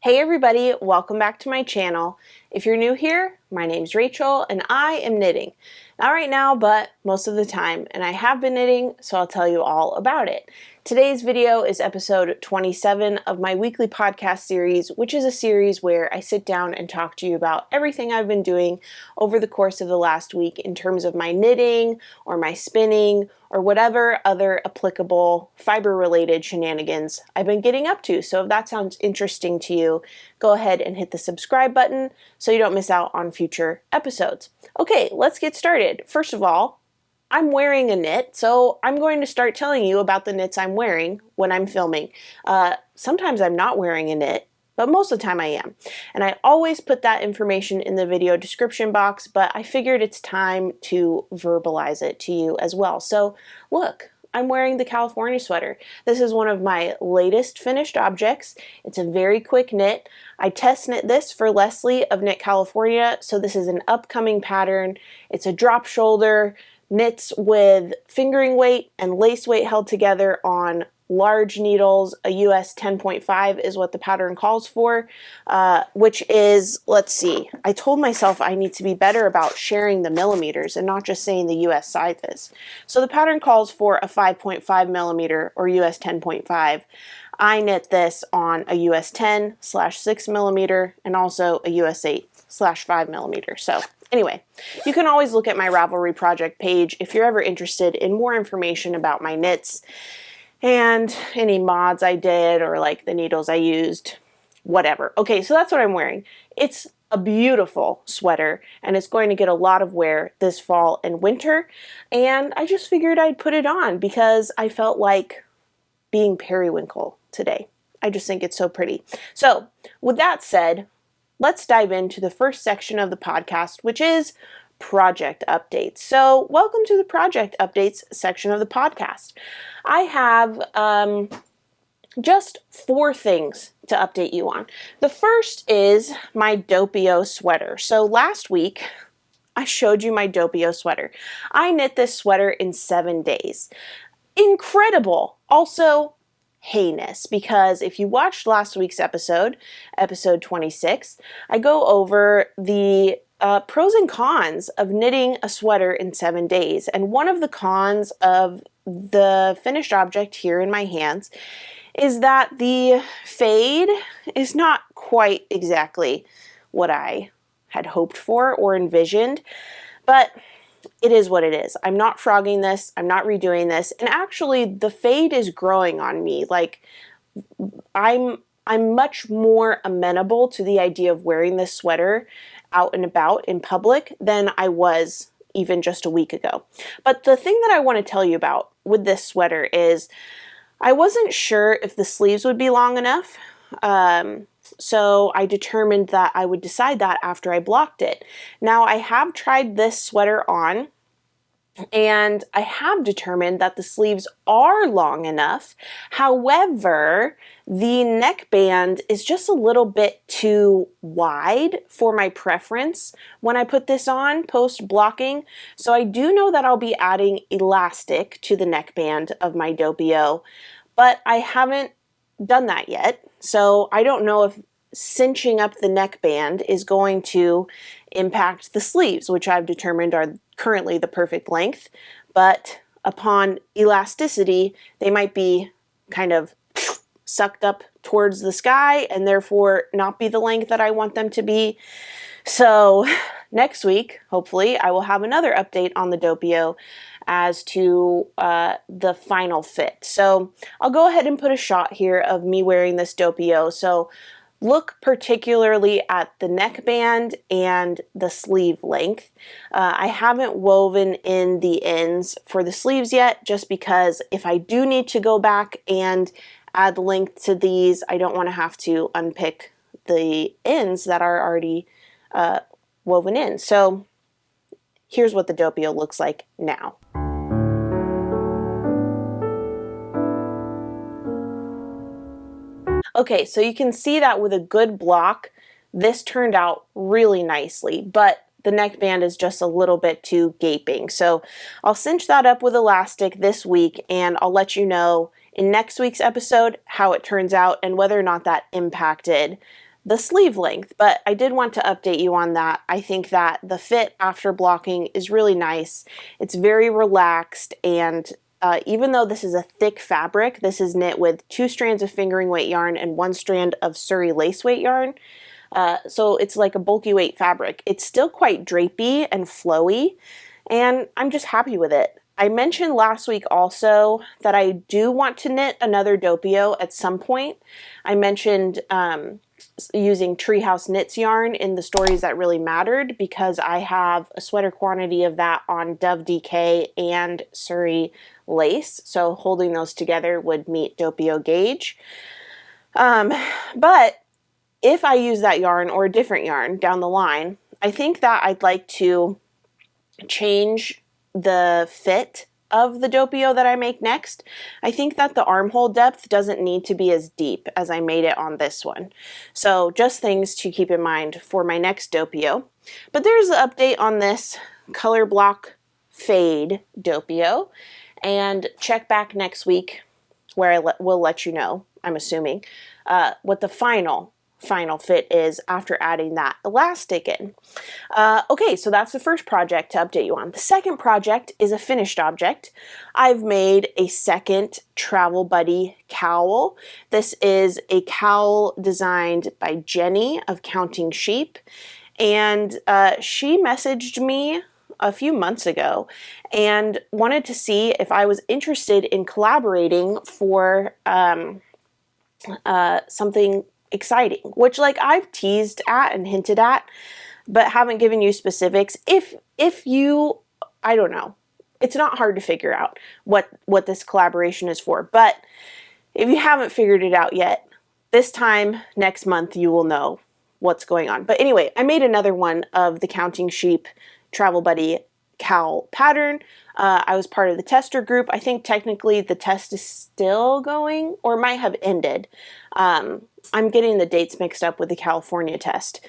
Hey everybody, welcome back to my channel. If you're new here, my name's Rachel and I am knitting. Not right now, but most of the time, and I have been knitting, so I'll tell you all about it. Today's video is episode 27 of my weekly podcast series, which is a series where I sit down and talk to you about everything I've been doing over the course of the last week in terms of my knitting or my spinning or whatever other applicable fiber-related shenanigans I've been getting up to. So if that sounds interesting to you, go ahead and hit the subscribe button so you don't miss out on future episodes. Okay, let's get started. First of all, I'm wearing a knit, so I'm going to start telling you about the knits I'm wearing when I'm filming. Sometimes I'm not wearing a knit, but most of the time I am. And I always put that information in the video description box, but I figured it's time to verbalize it to you as well. So look, I'm wearing the California sweater. This is one of my latest finished objects. It's a very quick knit. I test knit this for Leslie of Knit California, so this is an upcoming pattern. It's a drop shoulder, knits with fingering weight and lace weight held together on large needles. A US 10.5 is what the pattern calls for, which is, let's see, I told myself I need to be better about sharing the millimeters and not just saying the US sizes. So the pattern calls for a 5.5 millimeter or US 10.5. I knit this on a US 10/6 millimeter and also a US 8/5 millimeter. So anyway, you can always look at my Ravelry project page if you're ever interested in more information about my knits and any mods I did or like the needles I used, whatever. Okay, so that's what I'm wearing. It's a beautiful sweater and it's going to get a lot of wear this fall and winter, and I just figured I'd put it on because I felt like being periwinkle today. I just think it's so pretty. So with that said, let's dive into the first section of the podcast, which is project updates. So welcome to the project updates section of the podcast. I have just 4 things to update you on. The first is my Doppio sweater. So last week I showed you my Doppio sweater. I knit this sweater in 7 days. Incredible. Also heinous, because if you watched last week's episode 26, I go over the pros and cons of knitting a sweater in 7 days. And one of the cons of the finished object here in my hands is that the fade is not quite exactly what I had hoped for or envisioned, but it is what it is. I'm not frogging this, I'm not redoing this, and actually the fade is growing on me. Like, I'm much more amenable to the idea of wearing this sweater out and about in public than I was even just a week ago. But the thing that I want to tell you about with this sweater is I wasn't sure if the sleeves would be long enough. So I determined that I would decide that after I blocked it. Now I have tried this sweater on and I have determined that the sleeves are long enough. However, the neckband is just a little bit too wide for my preference when I put this on post blocking. So I do know that I'll be adding elastic to the neckband of my Doppio, but I haven't done that yet. So I don't know if cinching up the neckband is going to impact the sleeves, which I've determined are currently the perfect length, but upon elasticity, they might be kind of sucked up towards the sky and therefore not be the length that I want them to be. So next week, hopefully, I will have another update on the Doppio as to the final fit. So I'll go ahead and put a shot here of me wearing this Doppio. So look particularly at the neckband and the sleeve length. I haven't woven in the ends for the sleeves yet, just because if I do need to go back and add length to these, I don't want to have to unpick the ends that are already woven in. So here's what the Doppio looks like now. Okay, so you can see that with a good block, this turned out really nicely, but the neckband is just a little bit too gaping. So I'll cinch that up with elastic this week, and I'll let you know in next week's episode how it turns out and whether or not that impacted the sleeve length, but I did want to update you on that. I think that the fit after blocking is really nice. It's very relaxed, and even though this is a thick fabric, this is knit with 2 strands of fingering weight yarn and 1 strand of Surrey lace weight yarn. So it's like a bulky weight fabric. It's still quite drapey and flowy, and I'm just happy with it. I mentioned last week also that I do want to knit another Doppio at some point. I mentioned using Treehouse Knits yarn in the stories that really mattered, because I have a sweater quantity of that on Dove DK and Surrey lace, so holding those together would meet Doppio gauge. But if I use that yarn or a different yarn down the line, I think that I'd like to change the fit of the Doppio that I make next. I think that the armhole depth doesn't need to be as deep as I made it on this one. So just things to keep in mind for my next Doppio. But there's an update on this color block fade Doppio, and check back next week where I will let you know, I'm assuming, what the final fit is after adding that elastic in. Okay, so that's the first project to update you on. The second project is a finished object. I've made a second Travel Buddy cowl. This is a cowl designed by Jenny of Counting Sheep, and she messaged me a few months ago and wanted to see if I was interested in collaborating for something exciting, which like I've teased at and hinted at, but haven't given you specifics. If you, I don't know, it's not hard to figure out what this collaboration is for, but if you haven't figured it out yet, this time next month you will know what's going on. But anyway, I made another one of the Counting Sheep Travel Buddy cowl pattern. I was part of the tester group. I think technically the test is still going, or might have ended. I'm getting the dates mixed up with the California test.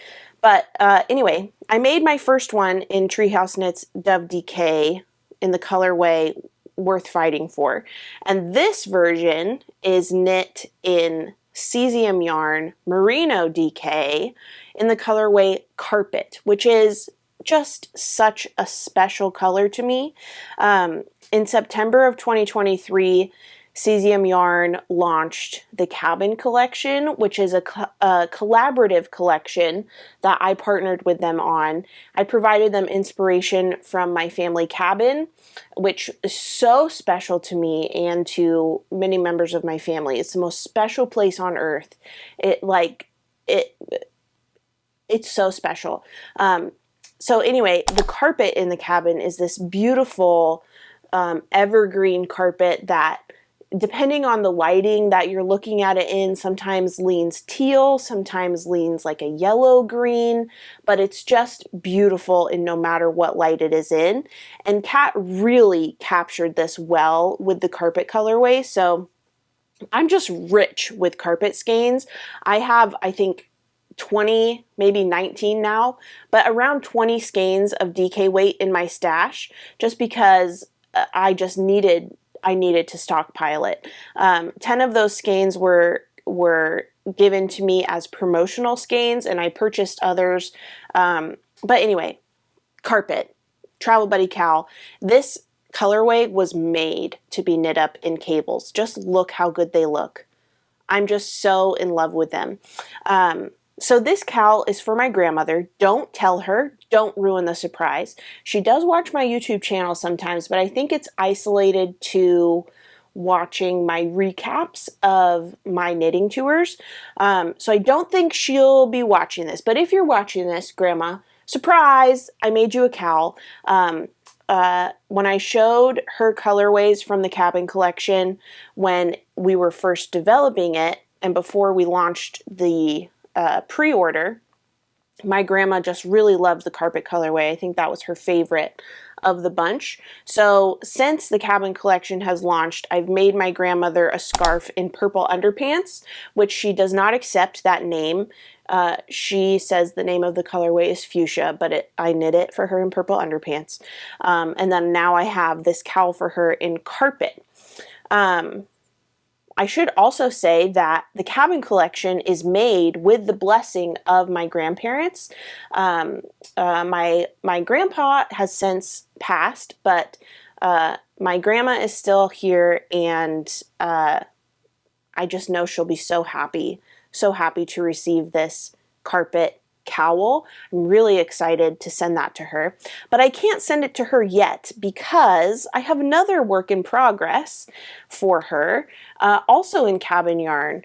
But anyway, I made my first one in Treehouse Knits Dove DK in the colorway Worth Fighting For. And this version is knit in Cesium Yarn Merino DK in the colorway Carpet, which is just such a special color to me. In September of 2023, Cesium Yarn launched the Cabin collection, which is a collaborative collection that I partnered with them on. I provided them inspiration from my family cabin, which is so special to me and to many members of my family. It's the most special place on earth. It's so special. So anyway, the carpet in the cabin is this beautiful evergreen carpet that, depending on the lighting that you're looking at it in, sometimes leans teal, sometimes leans like a yellow green, but it's just beautiful in no matter what light it is in. And Kat really captured this well with the carpet colorway. So I'm just rich with carpet skeins. I have, I think, 20, maybe 19 now, but around 20 skeins of DK weight in my stash, just because I needed to stockpile it. 10 of those skeins were given to me as promotional skeins, and I purchased others. But anyway, Carpet, Travel Buddy cowl. This colorway was made to be knit up in cables. Just look how good they look. I'm just so in love with them. So this cowl is for my grandmother. Don't tell her. Don't ruin the surprise. She does watch my YouTube channel sometimes, but I think it's isolated to watching my recaps of my knitting tours. So I don't think she'll be watching this. But if you're watching this, Grandma, surprise, I made you a cowl. When I showed her colorways from the Cabin collection when we were first developing it and before we launched the pre-order, my grandma just really loved the Carpet colorway. I think that was her favorite of the bunch. So since the Cabin collection has launched, I've made my grandmother a scarf in purple underpants, which she does not accept that name. She says the name of the colorway is fuchsia, but I knit it for her in purple underpants. And then now I have this cowl for her in Carpet. I should also say that the cabin collection is made with the blessing of my grandparents. My grandpa has since passed, but my grandma is still here, and I just know she'll be so happy to receive this carpet cowl. I'm really excited to send that to her, but I can't send it to her yet because I have another work in progress for her, also in cabin yarn.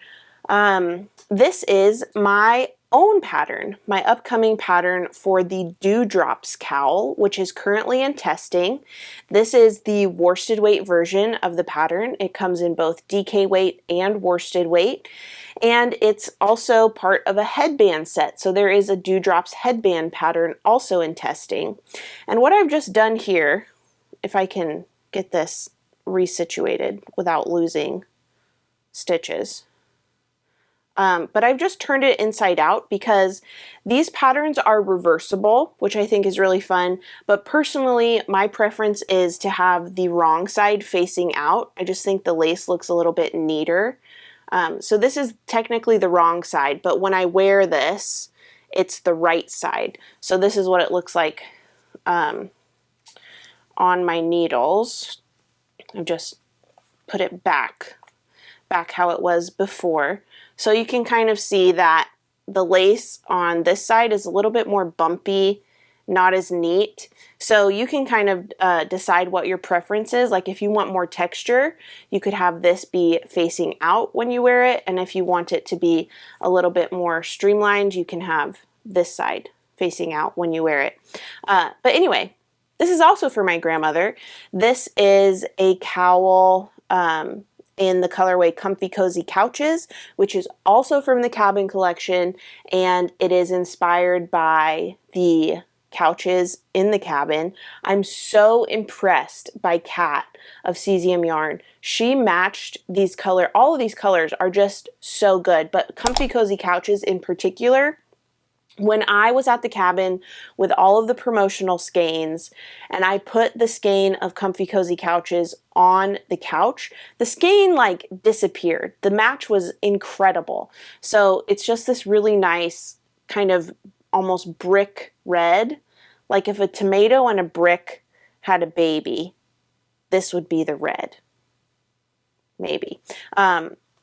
This is my own pattern, my upcoming pattern for the Dewdrops cowl, which is currently in testing. This is the worsted weight version of the pattern. It comes in both DK weight and worsted weight, and it's also part of a headband set. So there is a Dewdrops headband pattern also in testing. And what I've just done here, if I can get this resituated without losing stitches, but I've just turned it inside out because these patterns are reversible, which I think is really fun. But personally, my preference is to have the wrong side facing out. I just think the lace looks a little bit neater. So this is technically the wrong side, but when I wear this, it's the right side. So this is what it looks like on my needles. I've just put it back how it was before. So you can kind of see that the lace on this side is a little bit more bumpy, not as neat. So you can kind of decide what your preference is. Like if you want more texture, you could have this be facing out when you wear it. And if you want it to be a little bit more streamlined, you can have this side facing out when you wear it. But anyway, this is also for my grandmother. This is a cowl in the colorway Comfy Cozy Couches, which is also from the cabin collection, and it is inspired by the couches in the cabin. I'm so impressed by Kat of Cesium Yarn. She matched these colors. All of these colors are just so good, but Comfy Cozy Couches in particular, when I was at the cabin with all of the promotional skeins and I put the skein of Comfy Cozy Couches on the couch, the skein like disappeared. The match was incredible. So it's just this really nice kind of almost brick red. Like if a tomato and a brick had a baby, this would be the red. Maybe.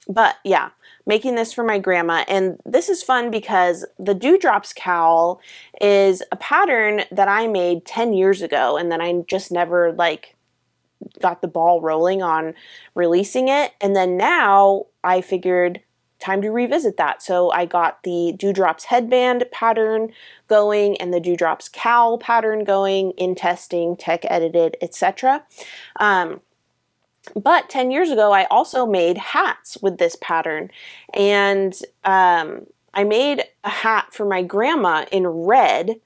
But yeah, making this for my grandma. And this is fun because the Dewdrops cowl is a pattern that I made 10 years ago, and then I just never like got the ball rolling on releasing it. And then now I figured time to revisit that. So I got the Dewdrops headband pattern going and the Dewdrops cowl pattern going in testing, tech edited, etc. But 10 years ago, I also made hats with this pattern, and I made a hat for my grandma in red.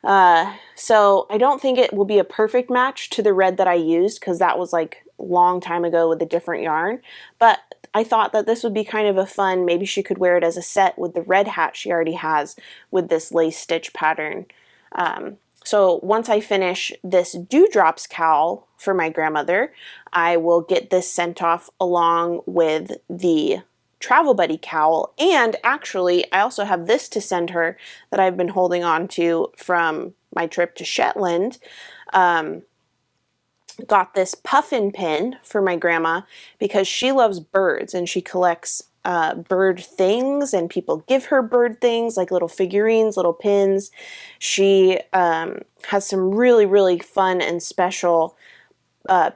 So I don't think it will be a perfect match to the red that I used because that was like a long time ago with a different yarn. But I thought that this would be kind of a fun, maybe she could wear it as a set with the red hat she already has with this lace stitch pattern. So once I finish this Dewdrops cowl for my grandmother, I will get this sent off along with the Travel Buddy cowl. And actually, I also have this to send her that I've been holding on to from my trip to Shetland. Got this puffin pin for my grandma because she loves birds and she collects bird things, and people give her bird things like little figurines, little pins. She has some really, really fun and special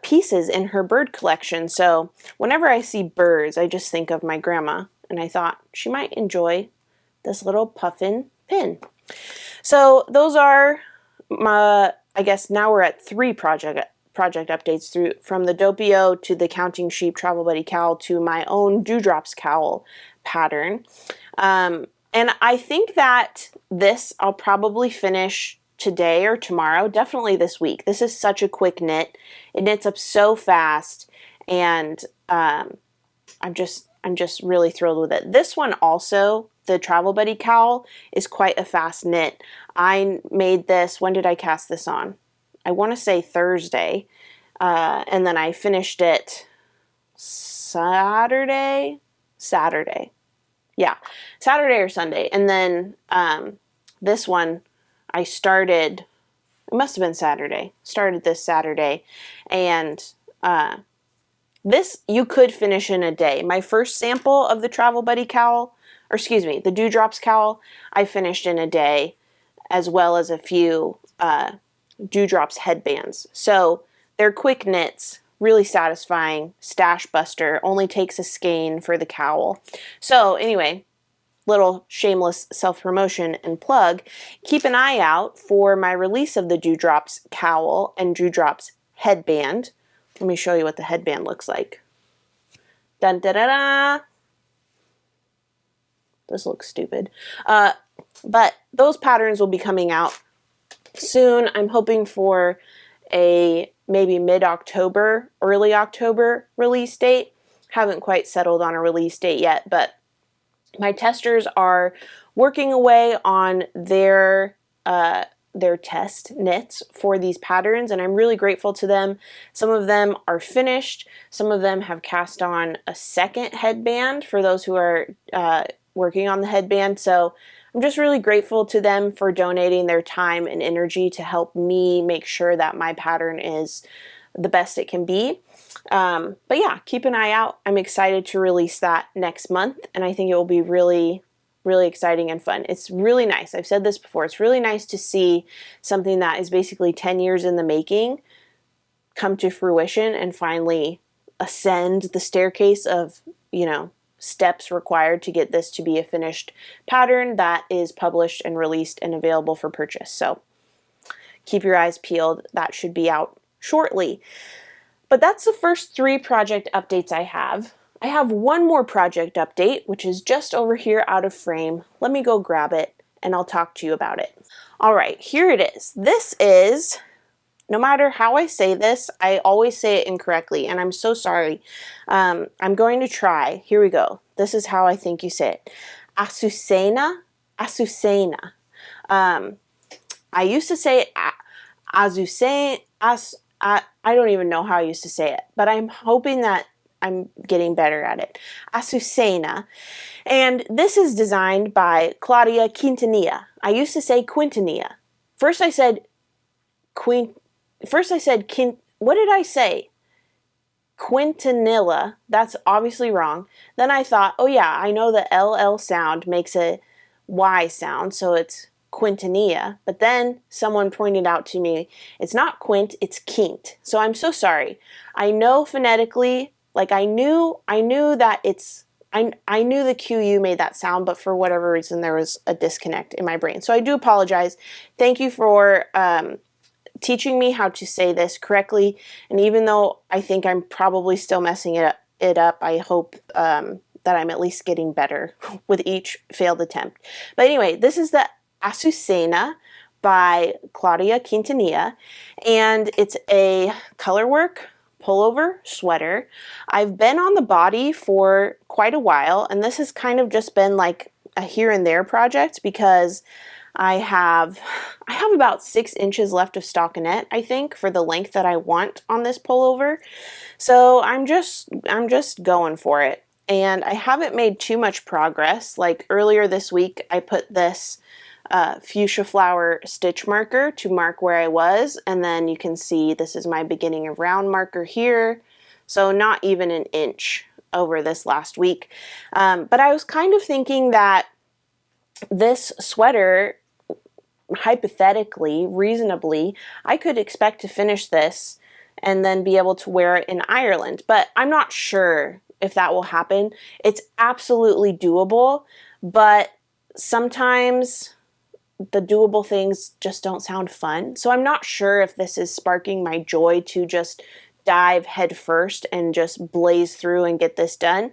pieces in her bird collection. So whenever I see birds, I just think of my grandma, and I thought she might enjoy this little puffin pin. So those are my, I guess now we're at 3 project updates through from the Doppio to the Counting Sheep Travel Buddy cowl to my own Dewdrops cowl pattern. And I think that this I'll probably finish today or tomorrow, definitely this week. This is such a quick knit. It knits up so fast, and I'm just really thrilled with it. This one also, the Travel Buddy cowl, is quite a fast knit. I made this, when did I cast this on? I want to say Thursday, and then I finished it Saturday. Yeah, Saturday or Sunday. And then this one I started, it must have been Saturday, started this Saturday. And this you could finish in a day. My first sample of the Travel Buddy cowl, or excuse me, the Dewdrops cowl, I finished in a day, as well as a few Dewdrops headbands. So they're quick knits, really satisfying, stash buster, only takes a skein for the cowl. So anyway, little shameless self-promotion and plug, keep an eye out for my release of the Dewdrops cowl and Dewdrops headband. Let me show you what the headband looks like. Dun da da da! This looks stupid. But those patterns will be coming out soon. I'm hoping for a maybe mid-October, early October release date. Haven't quite settled on a release date yet, but my testers are working away on their test knits for these patterns, and I'm really grateful to them. Some of them are finished. Some of them have cast on a second headband for those who are working on the headband. So I'm just really grateful to them for donating their time and energy to help me make sure that my pattern is the best it can be. But yeah, keep an eye out. I'm excited to release that next month, and I think it will be really exciting and fun. It's really nice. I've said this before. It's really nice to see something that is basically 10 years in the making come to fruition and finally ascend the staircase of, steps required to get this to be a finished pattern that is published and released and available for purchase. So keep your eyes peeled. That should be out shortly. But that's the first 3 project updates I have. I have one more project update, which is just over here out of frame. Let me go grab it and I'll talk to you about it. All right, here it is. This is, no matter how I say this, I always say it incorrectly, and I'm so sorry. I'm going to try. Here we go. This is how I think you say it. Azucena. Azucena. I used to say it Azucena. I don't even know how I used to say it, but I'm hoping that I'm getting better at it. Azucena. And this is designed by Claudia Quintanilla. I used to say Quintanilla. First I said what did I say? Quintanilla. That's obviously wrong. Then I thought, oh yeah, I know the LL sound makes a Y sound, so it's Quintanilla. But then someone pointed out to me, it's not quint, it's quint. So I'm so sorry. I know phonetically, like I knew that I knew the QU made that sound, but for whatever reason there was a disconnect in my brain. So I do apologize. Thank you for teaching me how to say this correctly. And even though I think I'm probably still messing it up, I hope that I'm at least getting better with each failed attempt. But anyway, this is the Azucena by Claudia Quintanilla, and it's a colorwork pullover sweater. I've been on the body for quite a while, and this has kind of just been like a here and there project because I have about 6 inches left of stockinette, I think, for the length that I want on this pullover. So I'm just going for it. And I haven't made too much progress. Like earlier this week, I put this fuchsia flower stitch marker to mark where I was, and then you can see this is my beginning of round marker here. So not even an inch over this last week. But I was kind of thinking that this sweater, hypothetically, reasonably, I could expect to finish this and then be able to wear it in Ireland. But I'm not sure if that will happen. It's absolutely doable, but sometimes the doable things just don't sound fun. So I'm not sure if this is sparking my joy to just dive head first and just blaze through and get this done.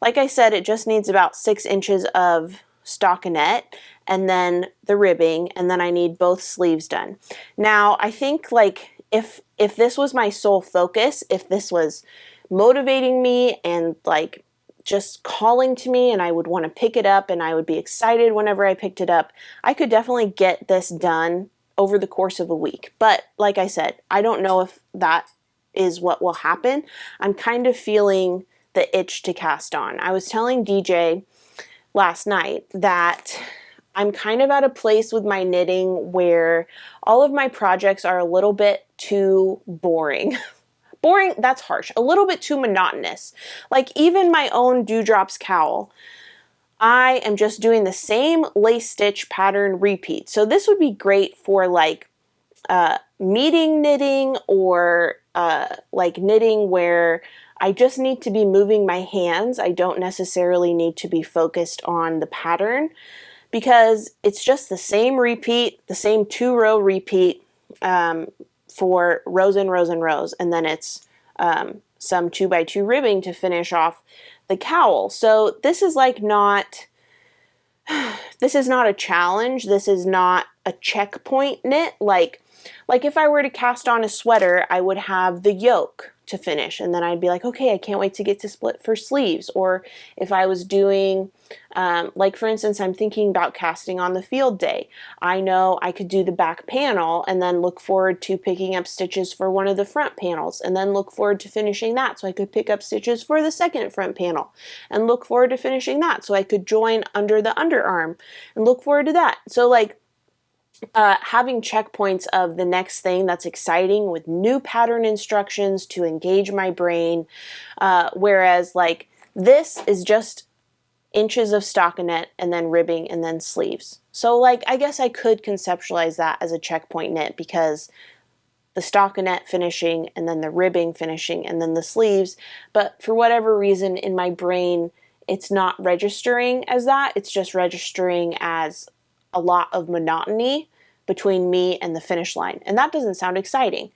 Like I said, it just needs about 6 inches of stockinette and then the ribbing, and then I need both sleeves done. Now, I think like if this was my sole focus, if this was motivating me and like just calling to me and I would want to pick it up and I would be excited whenever I picked it up, I could definitely get this done over the course of a week. But like I said, I don't know if that is what will happen. I'm kind of feeling the itch to cast on. I was telling DJ last night that I'm kind of at a place with my knitting where all of my projects are a little bit too boring. Boring, that's harsh. A little bit too monotonous. Like even my own Dewdrops cowl, I am just doing the same lace stitch pattern repeat. So this would be great for like meeting knitting or like knitting where I just need to be moving my hands. I don't necessarily need to be focused on the pattern because it's just the same repeat, the same 2-row repeat for rows and rows and rows, and then it's some 2x2 ribbing to finish off the cowl. So this is like not, this is not a challenge. This is not a checkpoint knit. Like if I were to cast on a sweater, I would have the yoke to finish, and then I'd be like, okay, I can't wait to get to split for sleeves. Or if I was doing, like for instance, I'm thinking about casting on the field day. I know I could do the back panel and then look forward to picking up stitches for one of the front panels, and then look forward to finishing that so I could pick up stitches for the second front panel, and look forward to finishing that so I could join under the underarm, and look forward to that. So like, having checkpoints of the next thing that's exciting with new pattern instructions to engage my brain, whereas like this is just inches of stockinette and then ribbing and then sleeves. So like I guess I could conceptualize that as a checkpoint knit because the stockinette finishing and then the ribbing finishing and then the sleeves, but for whatever reason in my brain it's not registering as that. It's just registering as a lot of monotony between me and the finish line, and that doesn't sound exciting.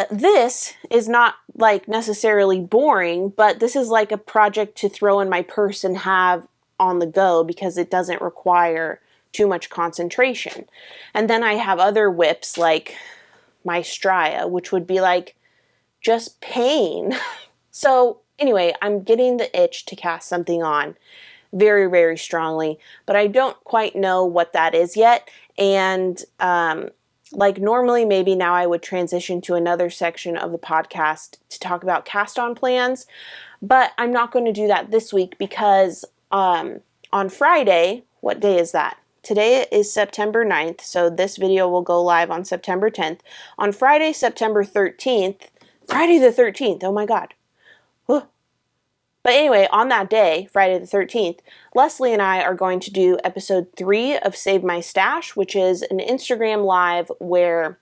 This is not like necessarily boring, but this is like a project to throw in my purse and have on the go because it doesn't require too much concentration. And then I have other whips like my Strya, which would be like just pain. So anyway, I'm getting the itch to cast something on very, very strongly, but I don't quite know what that is yet. And like normally maybe now I would transition to another section of the podcast to talk about cast on plans, but I'm not going to do that this week because on Friday, what day is that? Today is September 9th, so this video will go live on September 10th. On Friday, September 13th, Friday the 13th, oh my god. But anyway, on that day, Friday the 13th, Leslie and I are going to do episode 3 of Save My Stash, which is an Instagram live where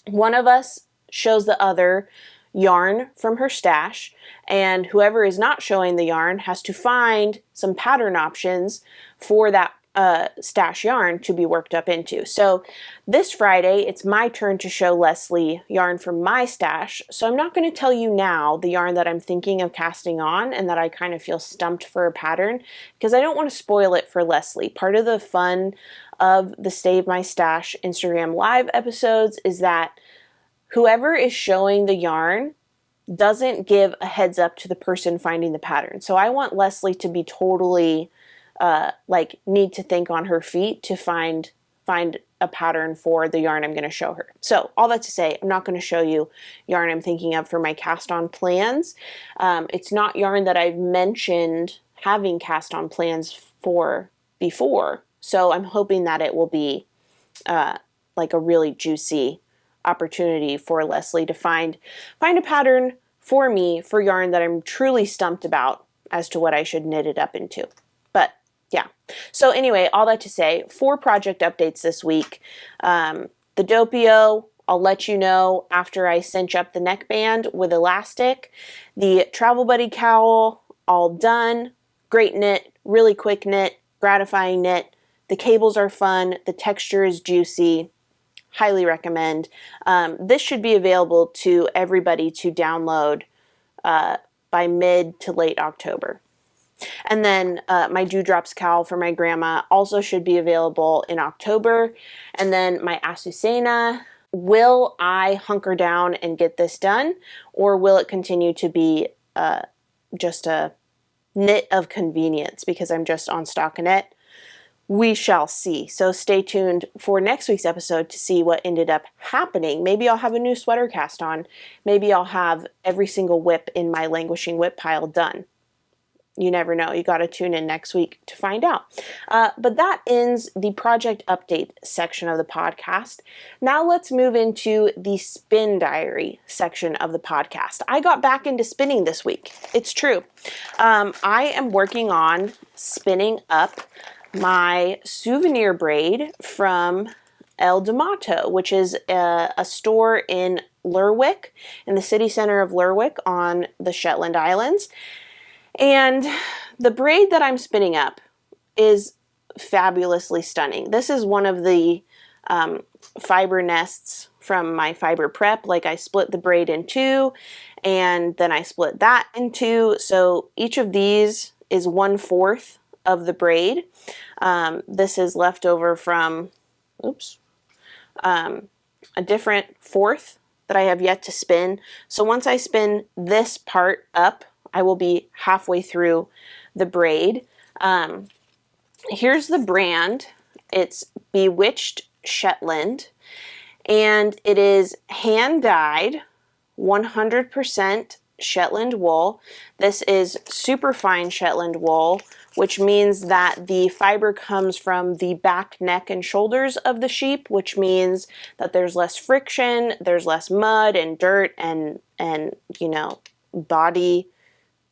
one of us shows the other yarn from her stash, and whoever is not showing the yarn has to find some pattern options for that stash yarn to be worked up into. So this Friday, it's my turn to show Leslie yarn from my stash. So I'm not going to tell you now the yarn that I'm thinking of casting on and that I kind of feel stumped for a pattern because I don't want to spoil it for Leslie. Part of the fun of the Save My Stash Instagram live episodes is that whoever is showing the yarn doesn't give a heads up to the person finding the pattern. So I want Leslie to be totally like need to think on her feet to find a pattern for the yarn I'm going to show her. So all that to say, I'm not going to show you yarn I'm thinking of for my cast on plans. It's not yarn that I've mentioned having cast on plans for before. So I'm hoping that it will be like a really juicy opportunity for Leslie to find a pattern for me for yarn that I'm truly stumped about as to what I should knit it up into. But yeah. So anyway, all that to say, 4 project updates this week. The Doppio, I'll let you know after I cinch up the neckband with elastic. The Travel Buddy cowl, all done. Great knit, really quick knit, gratifying knit. The cables are fun. The texture is juicy. Highly recommend. This should be available to everybody to download by mid to late October. And then my Dewdrops cowl for my grandma also should be available in October. And then my Azucena, will I hunker down and get this done? Or will it continue to be just a knit of convenience because I'm just on stockinette? we shall see. So stay tuned for next week's episode to see what ended up happening. Maybe I'll have a new sweater cast on. Maybe I'll have every single whip in my languishing whip pile done. You never know. You got to tune in next week to find out. But that ends the project update section of the podcast. Now let's move into the spin diary section of the podcast. I got back into spinning this week. It's true. I am working on spinning up my souvenir braid from El D'Amato, which is a store in Lerwick, in the city center of Lerwick on the Shetland Islands. And the braid that I'm spinning up is fabulously stunning. This is one of the fiber nests from my fiber prep. Like, I split the braid in two, and then I split that in two. So each of these is 1/4 of the braid. This is left over from, a different fourth that I have yet to spin. So once I spin this part up, I will be halfway through the braid. Here's the brand. It's Bewitched Shetland, and it is hand dyed 100% Shetland wool. This is super fine Shetland wool, which means that the fiber comes from the back, neck, and shoulders of the sheep, which means that there's less friction, there's less mud and dirt and you know, body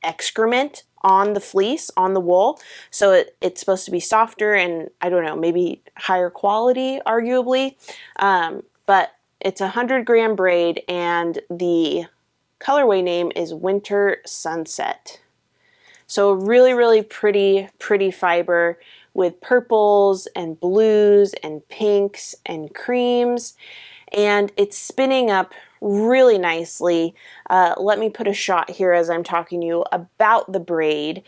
excrement on the fleece, on the wool. So it's supposed to be softer and, I don't know, maybe higher quality, arguably. But it's 100-gram braid, and the colorway name is Winter Sunset. So really, really pretty fiber with purples and blues and pinks and creams. And it's spinning up really nicely. Let me put a shot here as I'm talking to you about the braid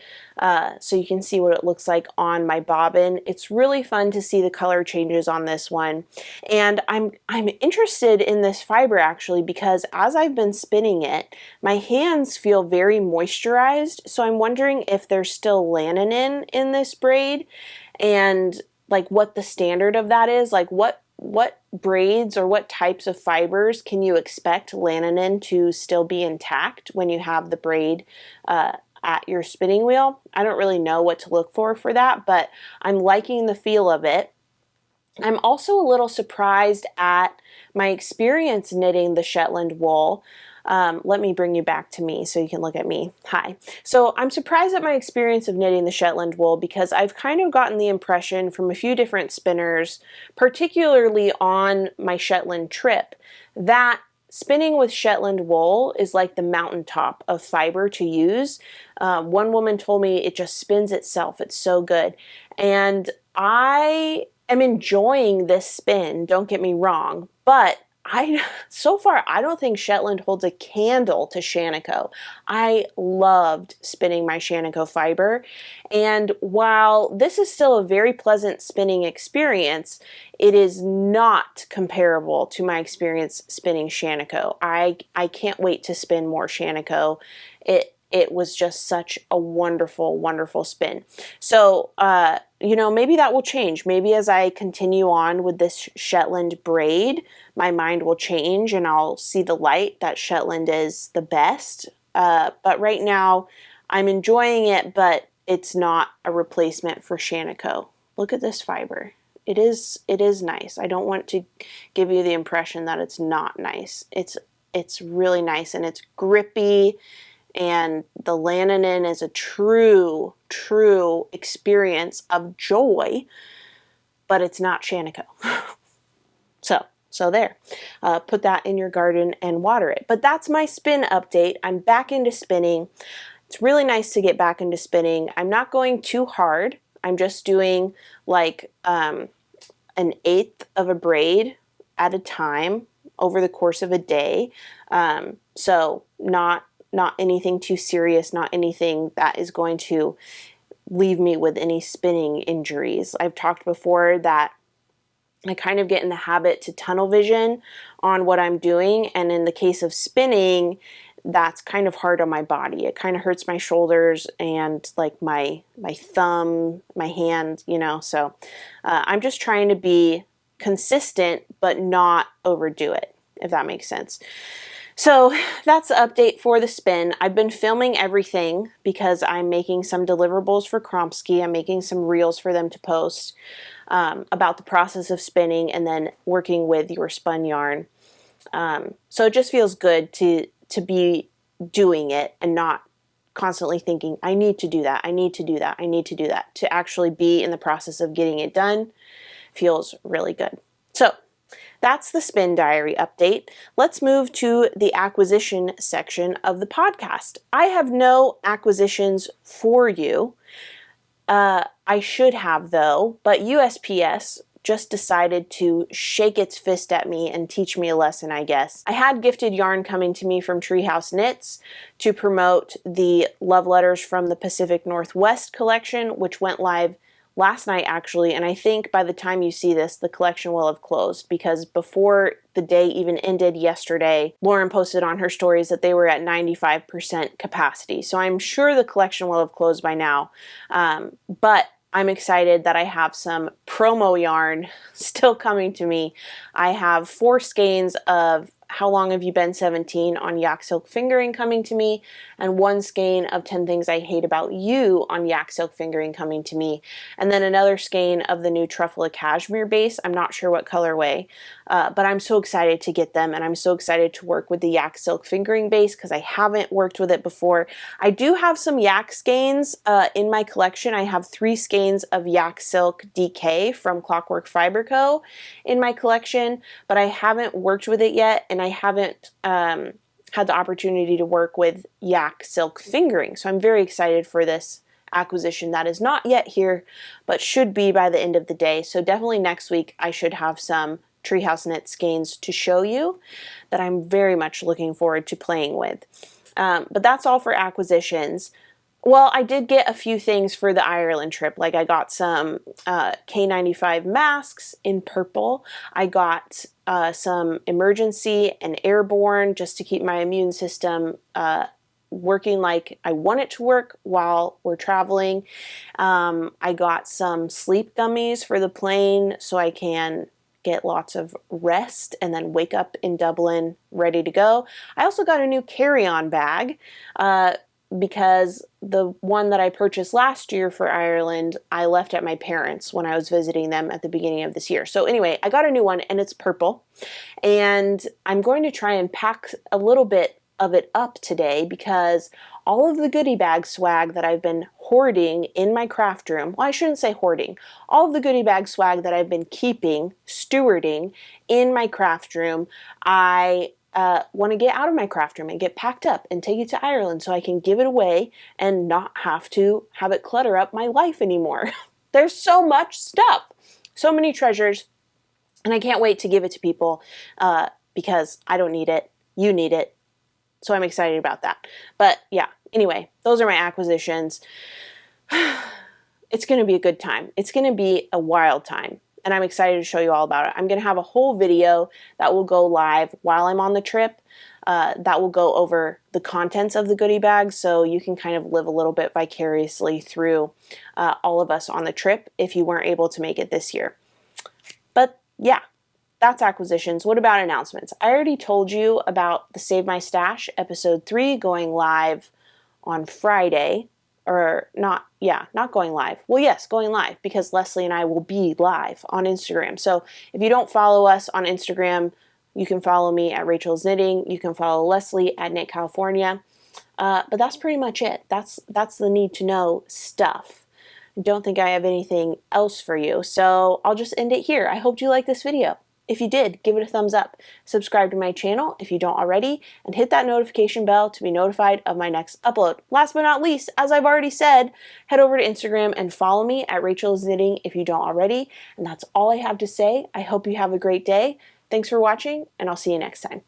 so you can see what it looks like on my bobbin. It's really fun to see the color changes on this one. And I'm interested in this fiber actually, because as I've been spinning it, my hands feel very moisturized. So I'm wondering if there's still lanolin in this braid, and like what the standard of that is. Like what braids or what types of fibers can you expect lanolin to still be intact when you have the braid at your spinning wheel? I don't really know what to look for that, but I'm liking the feel of it. I'm also a little surprised at my experience knitting the Shetland wool. Let me bring you back to me so you can look at me. Hi. So I'm surprised at my experience of knitting the Shetland wool, because I've kind of gotten the impression from a few different spinners, particularly on my Shetland trip, that spinning with Shetland wool is like the mountaintop of fiber to use. One woman told me it just spins itself. It's so good. And I am enjoying this spin, don't get me wrong, but so far, I don't think Shetland holds a candle to Shanico. I loved spinning my Shanico fiber, and while this is still a very pleasant spinning experience, it is not comparable to my experience spinning Shanico. I can't wait to spin more Shanico. It was just such a wonderful, wonderful spin. So, you know, maybe that will change. Maybe as I continue on with this Shetland braid, my mind will change and I'll see the light that Shetland is the best. But right now, I'm enjoying it, but it's not a replacement for Shanico. Look at this fiber. It is nice. I don't want to give you the impression that it's not nice. It's really nice, and it's grippy. And the lanolin is a true experience of joy, but it's not Shanico. So there, put that in your garden and water it. But that's my spin update. I'm back into spinning. It's really nice to get back into spinning. I'm not going too hard. I'm just doing like an 1/8 of a braid at a time over the course of a day. So not anything too serious, not anything that is going to leave me with any spinning injuries. I've talked before that I kind of get in the habit to tunnel vision on what I'm doing, and in the case of spinning, that's kind of hard on my body. It kind of hurts my shoulders and like my thumb, my hand, you know, so I'm just trying to be consistent but not overdo it, if that makes sense. So that's the update for the spin. I've been filming everything because I'm making some deliverables for Kromsky. I'm making some reels for them to post about the process of spinning and then working with your spun yarn. So it just feels good to be doing it and not constantly thinking, I need to do that, I need to do that, I need to do that. To actually be in the process of getting it done feels really good. So that's the spin diary update. Let's move to the acquisition section of the podcast. I have no acquisitions for you. I should have though, but USPS just decided to shake its fist at me and teach me a lesson, I guess. I had gifted yarn coming to me from Treehouse Knits to promote the Love Letters from the Pacific Northwest collection, which went live last night actually, and I think by the time you see this, the collection will have closed, because before the day even ended yesterday, Lauren posted on her stories that they were at 95% capacity. So I'm sure the collection will have closed by now, but I'm excited that I have some promo yarn still coming to me. I have 4 skeins of How Long Have You Been 17 on Yak Silk Fingering coming to me, and 1 skein of 10 Things I Hate About You on Yak Silk Fingering coming to me, and then another skein of the new Truffle Cashmere base. I'm not sure what colorway, but I'm so excited to get them, and I'm so excited to work with the Yak Silk Fingering base because I haven't worked with it before. I do have some Yak skeins in my collection. I have 3 skeins of Yak Silk DK from Clockwork Fiber Co. in my collection, but I haven't worked with it yet, and I haven't had the opportunity to work with Yak Silk Fingering. So I'm very excited for this acquisition that is not yet here, but should be by the end of the day. So definitely next week I should have some Treehouse Knit skeins to show you that I'm very much looking forward to playing with. But that's all for acquisitions. Well, I did get a few things for the Ireland trip. Like I got some K95 masks in purple. I got some emergency and airborne just to keep my immune system working like I want it to work while we're traveling. I got some sleep gummies for the plane so I can get lots of rest and then wake up in Dublin ready to go. I also got a new carry-on bag because the one that I purchased last year for Ireland, I left at my parents' when I was visiting them at the beginning of this year. So anyway, I got a new one and it's purple, and I'm going to try and pack a little bit of it up today because all of the goodie bag swag that I've been hoarding in my craft room, well, I shouldn't say hoarding, all of the goodie bag swag that I've been keeping, stewarding in my craft room, I want to get out of my craft room and get packed up and take it to Ireland so I can give it away and not have to have it clutter up my life anymore. There's so much stuff, so many treasures, and I can't wait to give it to people because I don't need it, you need it, so I'm excited about that. But yeah, anyway, those are my acquisitions. It's going to be a good time. It's going to be a wild time, and I'm excited to show you all about it. I'm going to have a whole video that will go live while I'm on the trip that will go over the contents of the goodie bag, so you can kind of live a little bit vicariously through all of us on the trip if you weren't able to make it this year. But yeah, that's acquisitions. What about announcements? I already told you about the Save My Stash episode 3 going live on Friday. Or not, yeah, not going live. Well, yes, going live, because Leslie and I will be live on Instagram. So if you don't follow us on Instagram, you can follow me at Rachel's Knitting. You can follow Leslie at Knit California. But that's pretty much it. That's the need to know stuff. I don't think I have anything else for you. So I'll just end it here. I hope you liked this video. If you did, give it a thumbs up, subscribe to my channel if you don't already, and hit that notification bell to be notified of my next upload. Last but not least, as I've already said, head over to Instagram and follow me at Rachel's Knitting if you don't already. And that's all I have to say. I hope you have a great day. Thanks for watching, and I'll see you next time.